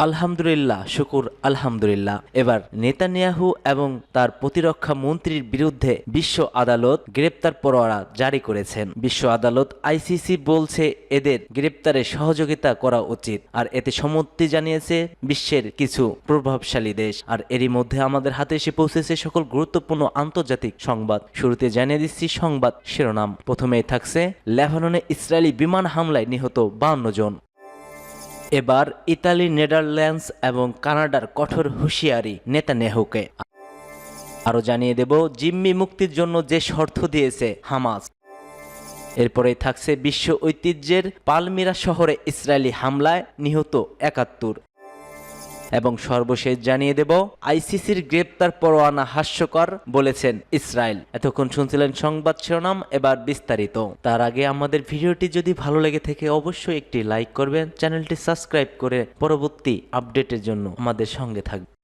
আলহামদুলিল্লাহ, শুকুর আলহামদুলিল্লাহ। এবার নেতানিয়াহু এবং তার প্রতিরক্ষা মন্ত্রীর বিরুদ্ধে বিশ্ব আদালত গ্রেপ্তার পরোয়ানা জারি করেছেন। বিশ্ব আদালত আইসিসি বলছে এদের গ্রেপ্তারে সহযোগিতা করা উচিত, আর এতে সম্মতি জানিয়েছে বিশ্বের কিছু প্রভাবশালী দেশ। আর এরই মধ্যে আমাদের হাতে এসে পৌঁছেছে সকল গুরুত্বপূর্ণ আন্তর্জাতিক সংবাদ। শুরুতে জানিয়ে দিচ্ছি সংবাদ শিরোনাম। প্রথমেই থাকছে লেবাননে ইসরায়েলি বিমান হামলায় নিহত 52 জন। এবার ইতালি, নেদারল্যান্ডস এবং কানাডার কঠোর হুঁশিয়ারি নেতানিয়াহুকে। আরও জানিয়ে দেব জিম্মি মুক্তির জন্য যে শর্ত দিয়েছে হামাস। এরপরেই থাকছে বিশ্ব ঐতিহ্যের পালমিরা শহরে ইসরায়েলি হামলায় নিহত 71। এবং সর্বশেষ জানিয়ে দেব আইসিসির গ্রেপ্তার পরোয়ানা হাস্যকর বলেছেন ইসরায়েল। এতক্ষণ শুনছিলেন সংবাদ শিরোনাম, এবার বিস্তারিত। তার আগে আমাদের ভিডিওটি যদি ভালো লেগে থাকে অবশ্যই একটি লাইক করবেন, চ্যানেলটি সাবস্ক্রাইব করে পরবর্তী আপডেটের জন্য আমাদের সঙ্গে থাকবেন।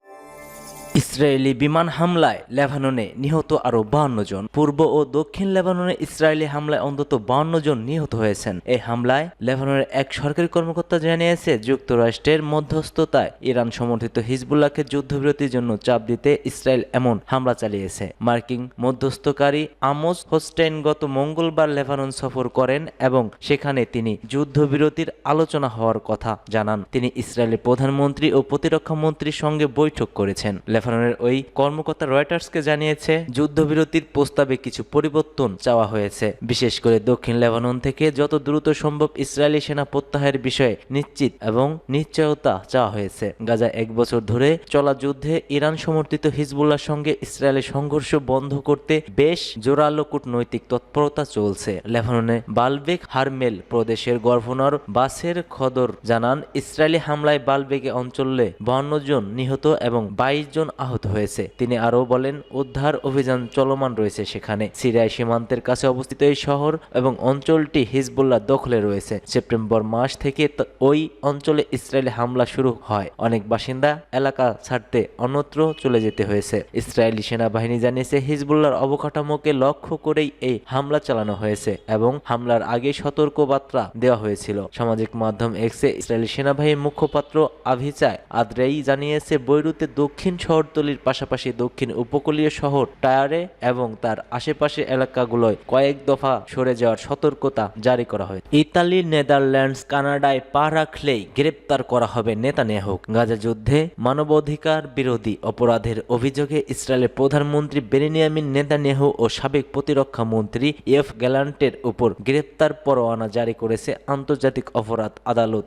ইসরায়েলি বিমান হামলায় লেবাননে নিহত আরো 52 জন। পূর্ব ও দক্ষিণ লেবাননে ইসরায়েলি হামলায় অন্তত 52 জন নিহত হয়েছেন। এই হামলায় লেবাননের এক সরকারি কর্মকর্তা জানিয়েছে যুক্তরাষ্ট্রের মধ্যস্থতায় ইরান সমর্থিত হিজবুল্লাহকে যুদ্ধবিরতির জন্য চাপ দিতে ইসরায়েল এমন হামলা চালিয়েছে। মার্কিন মধ্যস্থকারী আমোস হোস্টেইন গত মঙ্গলবার লেবানন সফর করেন এবং সেখানে তিনি যুদ্ধবিরতির আলোচনা হওয়ার কথা জানান। তিনি ইসরায়েলের প্রধানমন্ত্রী ও প্রতিরক্ষা মন্ত্রীর সঙ্গে বৈঠক করেছেন। লেবাননের ওই কর্মকর্তা রয়টার্সকে জানিয়েছে যুদ্ধবিরতির প্রস্তাবে কিছু পরিবর্তন চাওয়া হয়েছে, বিশেষ করে দক্ষিণ লেবানন থেকে যত দ্রুত সম্ভব ইসরায়েলি সেনা প্রত্যাহারের বিষয়ে নিশ্চিত এবং নিশ্চয়তা চাওয়া হয়েছে। গাজা 1 বছর ধরে চলা যুদ্ধে ইরান সমর্থিত হিজবুল্লাহর সঙ্গে ইসরায়েলের সংঘর্ষ বন্ধ করতে বেশ জোরালো কূটনৈতিক তৎপরতা চলছে। লেবাননে বালবেক হারমেল প্রদেশের গভর্নর বাসের খদর জানান ইসরায়েলি হামলায় বালবেকে অঞ্চলে 52 জন নিহত এবং 22 জন আহত হয়েছে। তিনি আরও বলেন উদ্ধার অভিযান চলমান রয়েছে সেখানে। সিরিয়ায় সীমান্তের কাছে অবস্থিত এই শহর এবং অঞ্চলটি হিজবুল্লাহ দখলে রয়েছে। সেপ্টেম্বর মাস থেকে ওই অঞ্চলে ইসরায়েলি হামলা শুরু হয়। অনেক বাসিন্দা এলাকা ছাড়তে অন্যত্র চলে যেতে হয়েছে। ইসরায়েলি সেনাবাহিনী জানিয়েছে হিজবুল্লাহর অবকাঠামোকে লক্ষ্য করেই এই হামলা চালানো হয়েছে এবং হামলার আগে সতর্ক বার্তা দেওয়া হয়েছিল। সামাজিক মাধ্যম এক্সে ইসরায়েলি সেনাবাহিনীর মুখপাত্র আভিচাই আদ্রেই জানিয়েছে বৈরুতে দক্ষিণ শহরতলির পাশাপাশি দক্ষিণ উপকূলীয় শহর টায়ারে এবং তার আশেপাশের এলাকাগুলোয় কয়েক দফা সরে যাওয়ার সতর্কতা জারি করা হয়। ইতালি, নেদারল্যান্ডস, কানাডায় পা রাখলেই গ্রেপ্তার করা হবে নেতানিয়াহুক। গাজা যুদ্ধে মানবাধিকার বিরোধী অপরাধের অভিযোগে ইসরায়েলের প্রধানমন্ত্রী বেনিয়ামিন নেতানিয়াহু ও সাবেক প্রতিরক্ষা মন্ত্রী ইয়োভ গ্যালান্টের উপর গ্রেপ্তার পরোয়ানা জারি করেছে আন্তর্জাতিক অপরাধ আদালত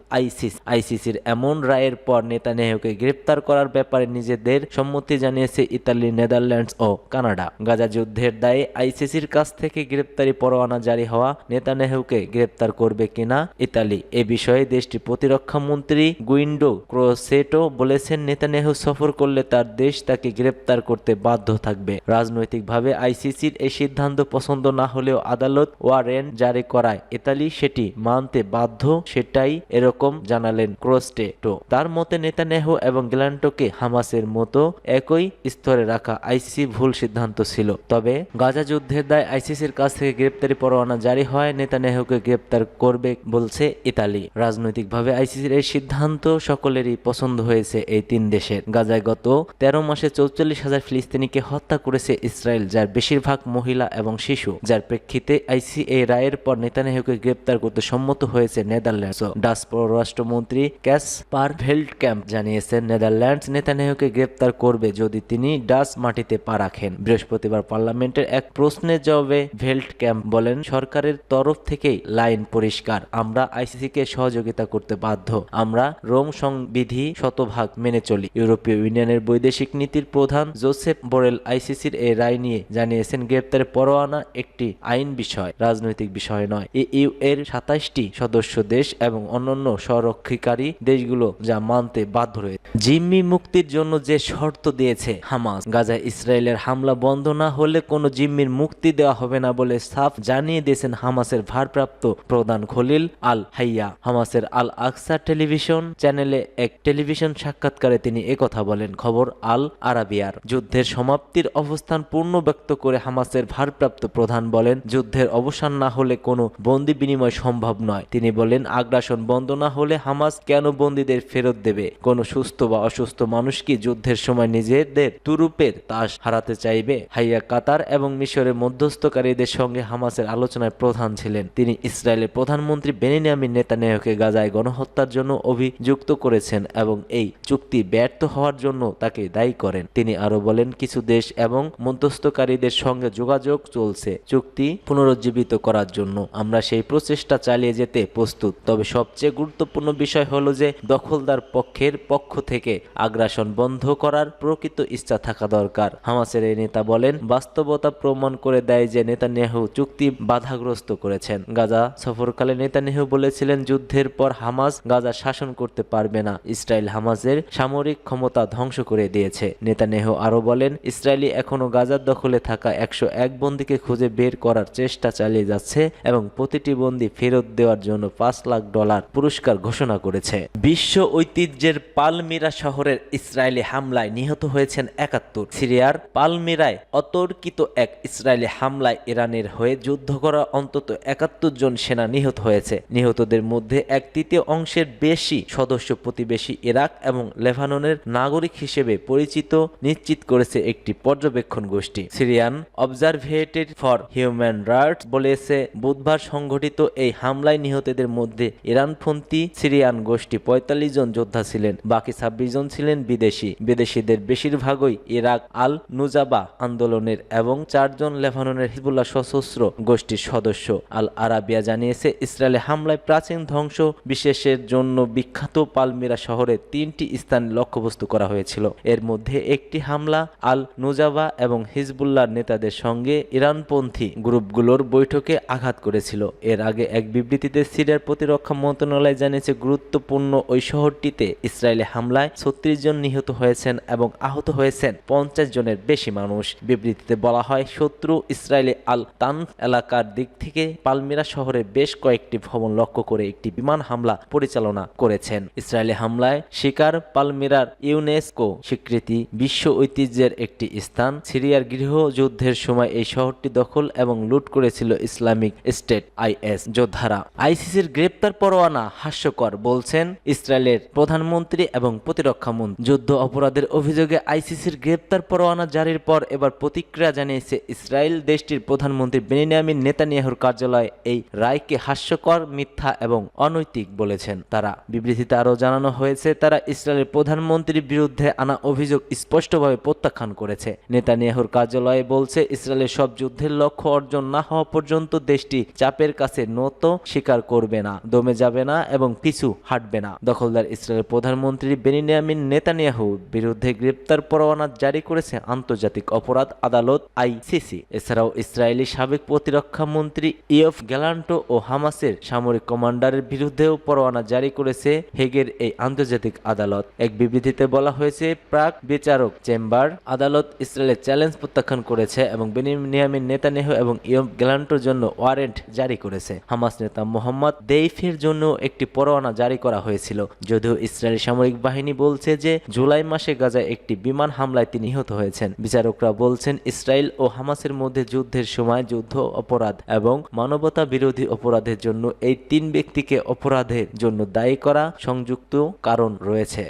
আইসিসির এমন রায়ের পর নেতানিয়াহুকে গ্রেপ্তার করার ব্যাপারে নিজেদের সম্মতি জানিয়েছে ইতালি, নেদারল্যান্ডস ও কানাডা। গাজা যুদ্ধের দায়ে আইসিসির কাছ থেকে গ্রেপ্তারি পরোয়ানা জারি হওয়া নেতানিয়াহুকে গ্রেপ্তার করবে কিনা ইতালি, এ বিষয়ে দেশটির প্রতিরক্ষা মন্ত্রী গুইন্ডো ক্রোসেটো বলেছেন নেতানিয়াহু সফর করলে তার দেশ তাকে গ্রেপ্তার করতে বাধ্য থাকবে। রাজনৈতিকভাবে আইসিসির এই সিদ্ধান্ত পছন্দ না হলেও আদালত ওয়ারেন্ট জারি করায় ইতালি সেটি মানতে বাধ্য, সেটাই এরকম জানালেন ক্রোসেটো। তার মতে নেতানিয়াহু এবং গ্যালান্টোকে হামাসের মতো একই স্তরে রাখা আইসিসি ভুল সিদ্ধান্ত ছিল। তবে গাজা যুদ্ধের দায় আইসিসির কাছ থেকে গ্রেপ্তারি পরোয়ানা জারি হয় নেতানিয়াহুকে গ্রেপ্তার করবে বলছে ইতালি। রাজনৈতিকভাবে আইসিসির এই সিদ্ধান্ত সকলেরই পছন্দ হয়েছে এই 3 দেশের। গাজায় গত 13 মাসে 44,000 ফিলিস্তিনিকে হত্যা করেছে ইসরায়েল, যার বেশিরভাগ মহিলা এবং শিশু, যার প্রেক্ষিতে আইসিসি এই রায়ের পর নেতানিয়াহুকে গ্রেপ্তার করতে সম্মত হয়েছে নেদারল্যান্ডস। ডাচ পররাষ্ট্রমন্ত্রী ক্যাসপার ভেল্টক্যাম্প জানিয়েছেন নেদারল্যান্ডস নেতানিয়াহুকে গ্রেপ্তার করবে যদি তিনি ডাচ মাটিতে পা রাখেন। বৃহস্পতিবার পার্লামেন্টের এক প্রশ্নের জবাবে ভেল্টক্যাম্প বলেন সরকারের তরফ থেকেই লাইন পরিষ্কার, আমরা আইসিসিকে সহযোগিতা করতে বাধ্য, আমরা রোম সংবিধি শতভাগ মেনে চলি। ইউরোপীয় ইউনিয়নের বৈদেশিক নীতির প্রধান জোসেফ বোরেল আইসিসির এই রায় নিয়ে জানিয়েছেন গ্রেপ্তারের পরোয়ানা একটি আইন বিষয়, রাজনৈতিক বিষয় নয়। ইইউ এর 27টি সদস্য দেশ এবং অন্যান্য স্বরক্ষীকারী দেশগুলো যা মানতে বাধ্য রয়েছে। জিম্মি মুক্তির জন্য যে শর্ত শর্ত দিয়েছে হামাস। গাজায় ইসরায়েলের হামলা বন্ধ না হলে কোনো জিম্মির মুক্তি দেওয়া হবে না বলে সাফ জানিয়ে দিয়েছেন হামাসের ভারপ্রাপ্ত প্রধান খলিল আল হাইয়া। হামাসের আল আকসা টেলিভিশন চ্যানেলে এক টেলিভিশন সাক্ষাৎকারে তিনি একথা বলেন। খবর আল আরাবিয়ার। যুদ্ধের সমাপ্তির অবস্থান পূর্ণ ব্যক্ত করে হামাসের ভারপ্রাপ্ত প্রধান বলেন, যুদ্ধের অবসান না হলে কোনো বন্দি বিনিময় সম্ভব নয়। তিনি বলেন, আগ্রাসন বন্ধ না হলে হামাস কেন বন্দীদের ফেরত দেবে? কোনো সুস্থ বা অসুস্থ মানুষ কি যুদ্ধের সময় নিজেদের তুরুপের তাস হারাতে চাইবে? হাইয়া কাতার এবং মিশরের মধ্যস্থকারীদের সঙ্গে হামাসের আলোচনায় প্রধান ছিলেন। তিনি ইসরায়েলের প্রধানমন্ত্রী বেনিয়ামিন নেতানিয়াহুকে গাজায় গণহত্যার জন্য অভিযুক্ত করেছেন এবং এই চুক্তি ব্যর্থ হওয়ার জন্য তাকে দায়ী করেন। তিনি আরো বলেন, কিছু দেশ এবং মধ্যস্থকারীদের সঙ্গে যোগাযোগ চলছে চুক্তি পুনরুজ্জীবিত করার জন্য। আমরা সেই প্রচেষ্টা চালিয়ে যেতে প্রস্তুত। তবে সবচেয়ে গুরুত্বপূর্ণ বিষয় হলো যে দখলদার পক্ষের পক্ষ থেকে আগ্রাসন বন্ধ করার প্রকৃত ইচ্ছা থাকা দরকার। হামাসের এই নেতা বলেন, বাস্তবতা প্রমাণ করে দেয় যে নেতানিয়াহু চুক্তি বাধাগ্রস্ত করেছেন। গাজা সফরকালে নেতানিয়াহু বলেছিলেন, যুদ্ধের পর হামাস গাজা শাসন করতে পারবে না। ইসরায়েল হামাসের সামরিক ক্ষমতা ধ্বংস করে দিয়েছে। নেতানিয়াহু আরো বলেন, ইসরায়েলি এখনো গাজার দখলে থাকা 101 বন্দীকে খুঁজে বের করার চেষ্টা চালিয়ে যাচ্ছে এবং প্রতিটি বন্দী ফেরত দেওয়ার জন্য $5 লাখ পুরস্কার ঘোষণা করেছে। বিশ্ব ঐতিহ্যের পালমিরা শহরের ইসরায়েলি হামলায় নিহত হয়েছেন 71। সিরিয়ার পালমিরায় অতর্কিত এক ইসরায়েলি হামলায় ইরানের হয়ে যুদ্ধ করা অন্তত 71 জন সেনা নিহত হয়েছে। নিহতদের মধ্যে 1/3 অংশের বেশি সদস্য প্রতিবেশী ইরাক এবং লেবাননের নাগরিক হিসেবে পরিচিত, নিশ্চিত করেছে একটি পর্যবেক্ষণ গোষ্ঠী। Syrian observatory for human rights বলেছে, বুধবার সংঘটিত এই হামলায় নিহতদের মধ্যে ইরানপন্থী সিরিয়ান গোষ্ঠী 45 জন যোদ্ধা ছিলেন। বাকি 26 জন ছিলেন বিদেশি। বিদেশিদের বেশিরভাগই ইরাক আল নুজাবা আন্দোলনের এবং 4 জন লেবাননের হিজবুল্লাহ সশস্ত্র গোষ্ঠীর সদস্য। আল আরাবিয়া জানিয়েছে, ইসরায়েলি হামলায় প্রাচীন ধ্বংস বিশেষের জন্য বিখ্যাত পালমিরা শহরে 3টি স্থান লক্ষ্যবস্তু করা হয়েছিল। এর মধ্যে একটি হামলা আল নুজাবা এবং হিজবুল্লাহর নেতাদের সঙ্গে ইরানপন্থী গ্রুপগুলোর বৈঠকে আঘাত করেছিল। এর আগে এক বিবৃতিতে সিরিয়ার প্রতিরক্ষা মন্ত্রণালয় জানিয়েছে, গুরুত্বপূর্ণ ওই শহরটিতে ইসরায়েলি হামলায় 36 জন নিহত হয়েছেন এবং আহত হয়েছেন 50 জনের বেশি মানুষ। বিবৃতিতে বলা হয়, শত্রু ইসরায়েলি আল তানফ এলাকার দিক থেকে পালমিরা শহরে বেশ কয়েকটি ভবন লক্ষ্য করে একটি বিমান হামলা পরিচালনা করেছেন। ইসরায়েলি হামলায় শিকার পালমিরার ইউনেস্কো স্বীকৃতি বিশ্ব ঐতিহ্যের একটি স্থান। সিরিয়ার গৃহযুদ্ধের সময় এই শহরটি দখল এবং লুট করেছিল ইসলামিক স্টেট IS যোদ্ধারা। আইসিসির গ্রেপ্তার পরোয়ানা হাস্যকর বলছেন ইসরায়েলের প্রধানমন্ত্রী এবং প্রতিরক্ষা মন্ত্রী। যুদ্ধ অপরাধের অভিযোগে আইসিসির গ্রেপ্তার পরোয়ানা জারির পর এবার প্রতিক্রিয়া জানিয়েছে ইসরায়েল। দেশটির প্রধানমন্ত্রী বেনিয়ামিন নেতানিয়াহুর কার্যালয় এই রায়কে হাস্যকর, মিথ্যা এবং অনৈতিক বলেছেন। তারা বিবৃতিতে আরও জানানো হয়েছে, তারা ইসরায়েলের প্রধানমন্ত্রীর বিরুদ্ধে আনা অভিযোগ স্পষ্টভাবে প্রত্যাখ্যান করেছে। নেতানিয়াহুর কার্যালয় বলছে, ইসরায়েলের সব যুদ্ধের লক্ষ্য অর্জন না হওয়া পর্যন্ত দেশটি চাপের কাছে নত স্বীকার করবে না, দমে যাবে না এবং পিছু হাঁটবে না। দখলদার ইসরায়েলের প্রধানমন্ত্রী বেনিয়ামিন নেতানিয়াহুর বিরুদ্ধে গ্রেপ্তার পরোয়ানা জারি করেছে আন্তর্জাতিক অপরাধ আদালত ICC। এছাড়াও ইসরায়েলি সাবেক প্রতিরক্ষা মন্ত্রী ইয়ভ গ্যালান্ট ও হামাসের সামরিক কমান্ডারের বিরুদ্ধেও পরোয়ানা জারি করেছে হেগের এই আন্তর্জাতিক আদালত। এক বিবৃতিতে বলা হয়েছে, প্রাক বিচারক চেম্বার আদালত ইসরায়েলের চ্যালেঞ্জ প্রত্যাখ্যান করেছে এবং বেনিয়ামিন নেতানিয়াহু এবং ইয়ভ গ্যালান্টের জন্য ওয়ারেন্ট জারি করেছে। হামাস নেতা মোহাম্মদ দেইফের জন্য একটি পরোয়ানা জারি করা হয়েছিল, যদিও ইসরায়েলি সামরিক বাহিনী বলছে যে জুলাই মাসে গাজায় একটি বিমান হামলায় তিনি নিহত হয়েছেন। বিচারকরা বলছেন, ইসরায়েল ও হামাসের মধ্যে যুদ্ধের সময় যুদ্ধ অপরাধ এবং মানবতা বিরোধী অপরাধের জন্য এই 3 ব্যক্তিকে অপরাধের জন্য দায়ী করা সংযুক্ত কারণ রয়েছে।